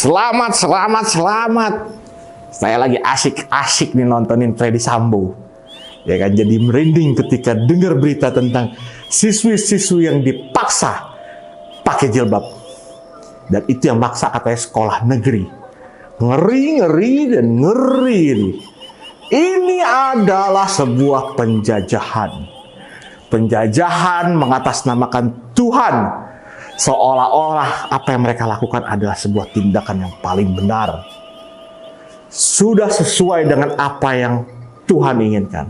Selamat. Saya lagi asik-asik nih nontonin Freddy Sambo. Ya kan, jadi merinding ketika dengar berita tentang siswi-siswi yang dipaksa pakai jilbab. Dan itu yang maksa katanya sekolah negeri. Ngeri dan ngeri. Ini adalah sebuah penjajahan. Penjajahan mengatasnamakan Tuhan. Seolah-olah apa yang mereka lakukan adalah sebuah tindakan yang paling benar. Sudah sesuai dengan apa yang Tuhan inginkan.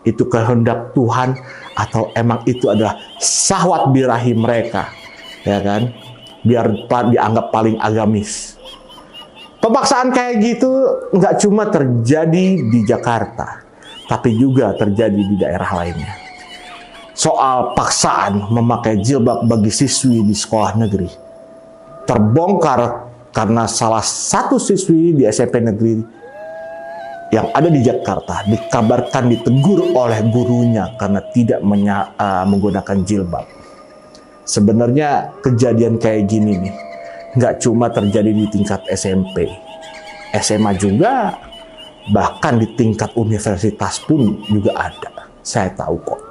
Itu kehendak Tuhan atau emang itu adalah syahwat birahi mereka. Ya kan? Biar dianggap paling agamis. Pemaksaan kayak gitu nggak cuma terjadi di Jakarta, tapi juga terjadi di daerah lainnya. Soal paksaan memakai jilbab bagi siswi di sekolah negeri terbongkar karena salah satu siswi di SMP negeri yang ada di Jakarta dikabarkan ditegur oleh gurunya karena tidak menggunakan jilbab. Sebenarnya kejadian kayak gini nih nggak cuma terjadi di tingkat SMP, SMA juga, bahkan di tingkat universitas pun juga ada. Saya tahu kok.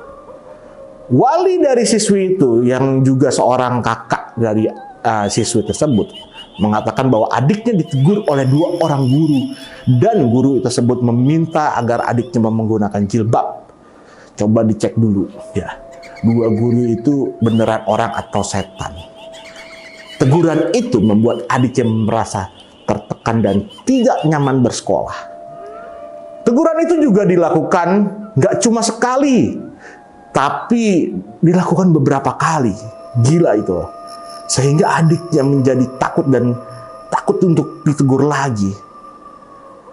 Wali dari siswi itu yang juga seorang kakak dari siswi tersebut mengatakan bahwa adiknya ditegur oleh 2 orang guru dan guru tersebut meminta agar adiknya menggunakan jilbab. Coba dicek dulu ya, 2 guru itu beneran orang atau setan. Teguran itu membuat adiknya merasa tertekan dan tidak nyaman bersekolah. Teguran itu juga dilakukan nggak cuma sekali, tapi dilakukan beberapa kali. Gila itu. Sehingga adiknya menjadi takut dan takut untuk ditegur lagi.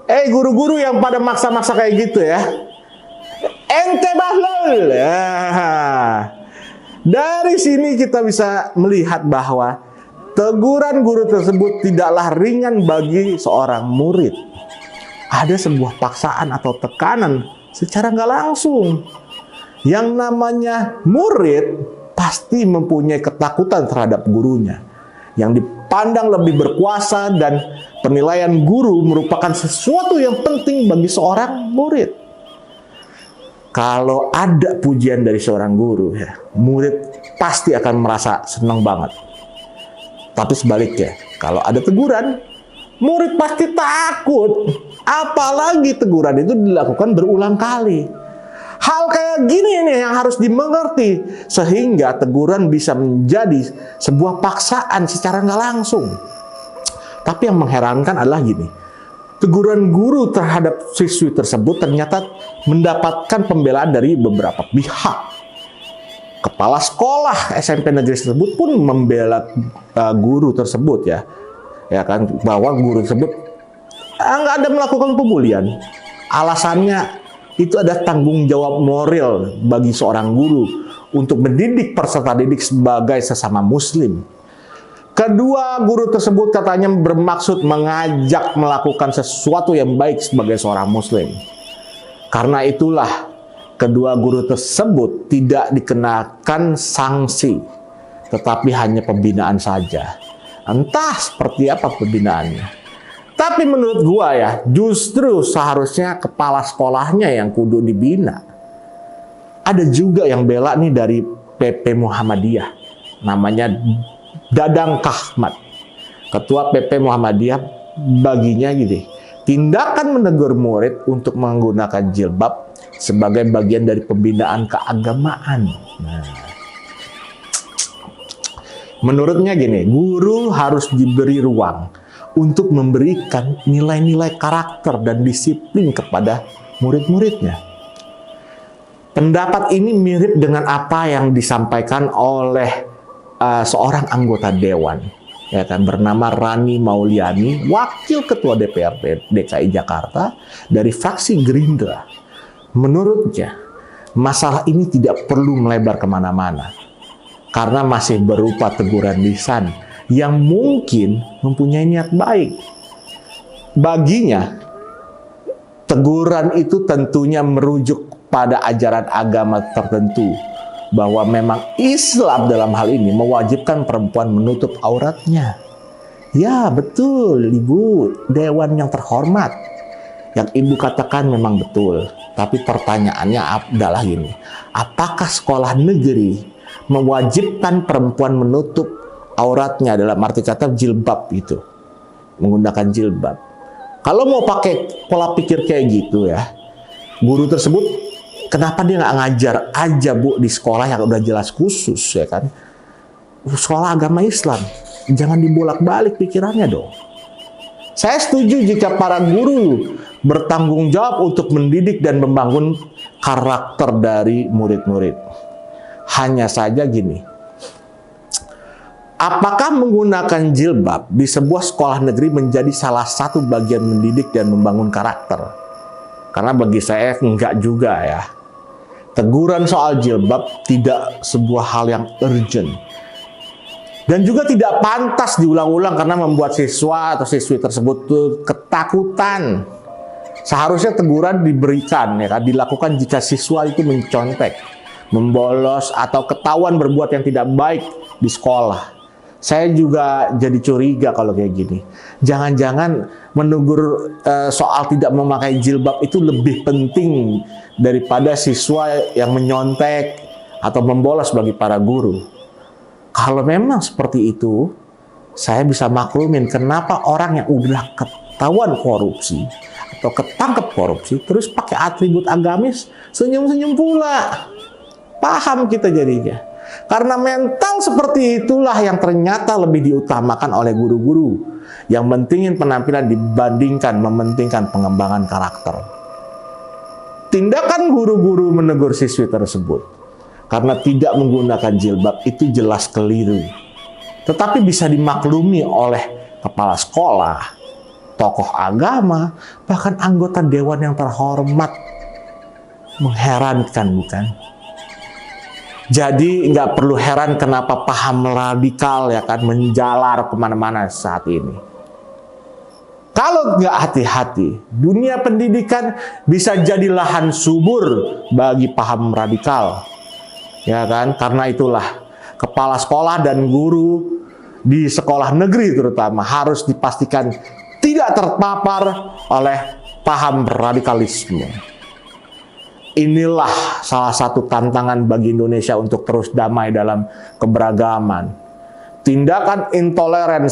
Guru-guru yang pada maksa-maksa kayak gitu ya. Ente bahlul. Dari sini kita bisa melihat bahwa teguran guru tersebut tidaklah ringan bagi seorang murid. Ada sebuah paksaan atau tekanan secara nggak langsung. Yang namanya murid pasti mempunyai ketakutan terhadap gurunya yang dipandang lebih berkuasa, dan penilaian guru merupakan sesuatu yang penting bagi seorang murid. Kalau ada pujian dari seorang guru, ya, murid pasti akan merasa senang banget. Tapi sebaliknya, kalau ada teguran, murid pasti takut. Apalagi teguran itu dilakukan berulang kali. Hal kayak gini nih yang harus dimengerti, sehingga teguran bisa menjadi sebuah paksaan secara nggak langsung. Tapi yang mengherankan adalah gini, teguran guru terhadap siswi tersebut ternyata mendapatkan pembelaan dari beberapa pihak. Kepala sekolah SMP negeri tersebut pun membela guru tersebut ya kan, bahwa guru tersebut nggak ada melakukan pembulian. Alasannya itu ada tanggung jawab moral bagi seorang guru untuk mendidik peserta didik sebagai sesama muslim. Kedua guru tersebut katanya bermaksud mengajak melakukan sesuatu yang baik sebagai seorang muslim. Karena itulah kedua guru tersebut tidak dikenakan sanksi, tetapi hanya pembinaan saja. Entah seperti apa pembinaannya. Tapi menurut gua ya, justru seharusnya kepala sekolahnya yang kudu dibina. Ada juga yang bela nih dari PP Muhammadiyah, namanya Dadang Kahmat. Ketua PP Muhammadiyah baginya gini, tindakan menegur murid untuk menggunakan jilbab sebagai bagian dari pembinaan keagamaan. Nah, menurutnya gini, guru harus diberi ruang untuk memberikan nilai-nilai karakter dan disiplin kepada murid-muridnya. Pendapat ini mirip dengan apa yang disampaikan oleh seorang anggota dewan, ya kan, bernama Rani Mauliani, wakil ketua DPRD DKI Jakarta dari fraksi Gerindra. Menurutnya, masalah ini tidak perlu melebar kemana-mana karena masih berupa teguran lisan yang mungkin mempunyai niat baik. Baginya, teguran itu tentunya merujuk pada ajaran agama tertentu, bahwa memang Islam dalam hal ini mewajibkan perempuan menutup auratnya. Ya betul Ibu, dewan yang terhormat. Yang Ibu katakan memang betul. Tapi pertanyaannya adalah gini, apakah sekolah negeri mewajibkan perempuan menutup auratnya, dalam arti kata jilbab itu, menggunakan jilbab? Kalau mau pakai pola pikir kayak gitu ya, guru tersebut kenapa dia nggak ngajar aja Bu di sekolah yang udah jelas khusus ya kan? Sekolah agama Islam, jangan dibolak-balik pikirannya dong. Saya setuju jika para guru bertanggung jawab untuk mendidik dan membangun karakter dari murid-murid. Hanya saja gini, apakah menggunakan jilbab di sebuah sekolah negeri menjadi salah satu bagian mendidik dan membangun karakter? Karena bagi saya enggak juga ya. Teguran soal jilbab tidak sebuah hal yang urgent. Dan juga tidak pantas diulang-ulang karena membuat siswa atau siswi tersebut tuh ketakutan. Seharusnya teguran diberikan ya kan, dilakukan jika siswa itu mencontek, membolos atau ketahuan berbuat yang tidak baik di sekolah. Saya juga jadi curiga kalau kayak gini. Jangan-jangan menegur soal tidak memakai jilbab itu lebih penting daripada siswa yang menyontek atau membolos bagi para guru. Kalau memang seperti itu, saya bisa maklumin kenapa orang yang udah ketahuan korupsi atau ketangkep korupsi terus pakai atribut agamis senyum-senyum pula. Paham kita jadinya. Karena mental seperti itulah yang ternyata lebih diutamakan oleh guru-guru yang mentingin penampilan dibandingkan mementingkan pengembangan karakter. Tindakan guru-guru menegur siswi tersebut karena tidak menggunakan jilbab itu jelas keliru. Tetapi bisa dimaklumi oleh kepala sekolah, tokoh agama, bahkan anggota dewan yang terhormat. Mengherankan bukan? Jadi nggak perlu heran kenapa paham radikal ya kan menjalar kemana-mana saat ini. Kalau nggak hati-hati, dunia pendidikan bisa jadi lahan subur bagi paham radikal. Ya kan, karena itulah kepala sekolah dan guru di sekolah negeri terutama harus dipastikan tidak terpapar oleh paham radikalisme. Inilah salah satu tantangan bagi Indonesia untuk terus damai dalam keberagaman. Tindakan intoleran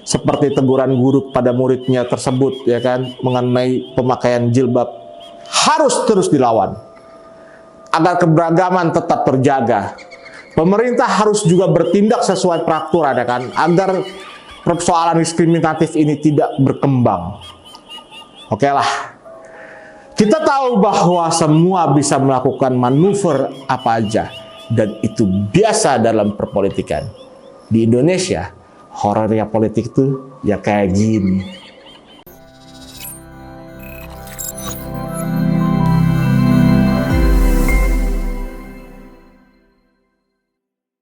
seperti teguran guru pada muridnya tersebut ya kan mengenai pemakaian jilbab harus terus dilawan. Agar keberagaman tetap terjaga. Pemerintah harus juga bertindak sesuai peraturan ya kan, agar persoalan diskriminatif ini tidak berkembang. Oke lah. Kita tahu bahwa semua bisa melakukan manuver apa aja dan itu biasa dalam perpolitikan. Di Indonesia, horornya politik itu ya kayak gini.